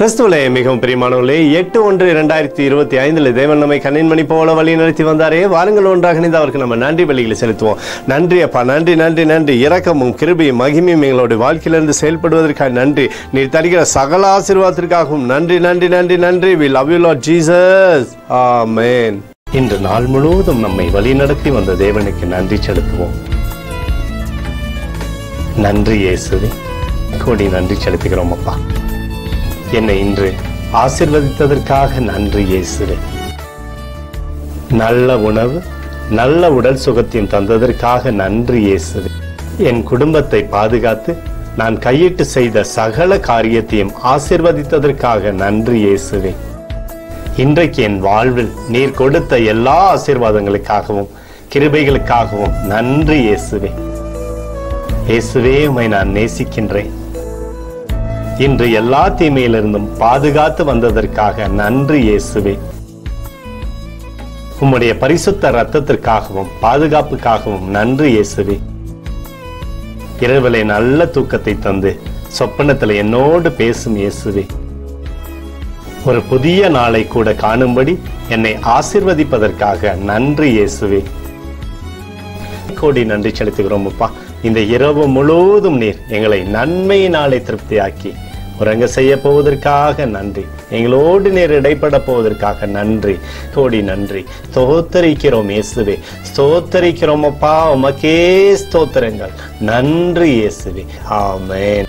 கிறிஸ்துவிலே மிகவும் பிரியமானவர்களே, 8/1/2025 தேவன் நம்மை கண்ணின்மணி போல வழி நடத்தி வந்தாரே. வாருங்கள் ஒன்றாக இணைந்து அவருக்கு நம்ம நன்றி பலிகளை செலுத்துவோம். நன்றி அப்பா, நன்றி நன்றி நன்றி. இரக்கமும் கிருபையும் மகிமையும் எங்களுடைய வாழ்க்கையிலிருந்து செயல்படுவதற்காக நன்றி. நீர் தருகிற சகல ஆசீர்வாதத்திற்காகவும் நன்றி நன்றி நன்றி நன்றி. We love you Lord Jesus. Amen. இன்று நாள் முழுவதும் நம்மை வழி நடத்தி வந்த தேவனுக்கு நன்றி செலுத்துவோம். நன்றி இயேசுவே, கோடி நன்றி செலுத்துகிறோம் அப்பா. என்னை இன்று ஆசீர்வதித்ததற்காக நன்றி இயேசுவே. நல்ல உணவு, நல்ல உடல் சுகத்தையும் தந்ததற்காக நன்றி இயேசுவே. என் குடும்பத்தை பாதுகாத்து நான் கையிட்டு செய்த சகல காரியத்தையும் ஆசீர்வதித்ததற்காக நன்றி இயேசுவே. இன்றைக்கு என் வாழ்வில் நீர் கொடுத்த எல்லா ஆசீர்வாதங்களுக்காகவும் கிருபைகளுக்காகவும் நன்றி இயேசுவே. இயேசுவே, உம்மை நான் நேசிக்கின்றேன். இன்று எல்லா தீமையிலிருந்தும் பாதுகாத்து வந்ததற்காக நன்றி இயேசுவே. உம்முடைய பரிசுத்த இரத்தத்திற்காகவும் பாதுகாப்புக்காகவும் நன்றி இயேசுவே. இரவிலே நல்ல தூக்கத்தை தந்து சொப்பனத்தில் என்னோடு பேசும் இயேசுவே. ஒரு புதிய நாளை கூட காணும்படி என்னை ஆசீர்வதிப்பதற்காக நன்றி இயேசுவே. கோடி நன்றி செலுத்துகிறோம் அப்பா. இந்த இரவு முழுவதும் நீர் எங்களை நன்மையினாலே திருப்தியாக்கி உறங்க செய்ய போவதற்காக நன்றி. எங்களோடு நீர் இடைப்பட போவதற்காக நன்றி, கோடி நன்றி. ஸ்தோத்தரிக்கிறோம் இயேசுவே, ஸ்தோத்தரிக்கிறோம் அப்பா. உமக்கே ஸ்தோத்திரங்கள். நன்றி இயேசுவே. ஆமென்.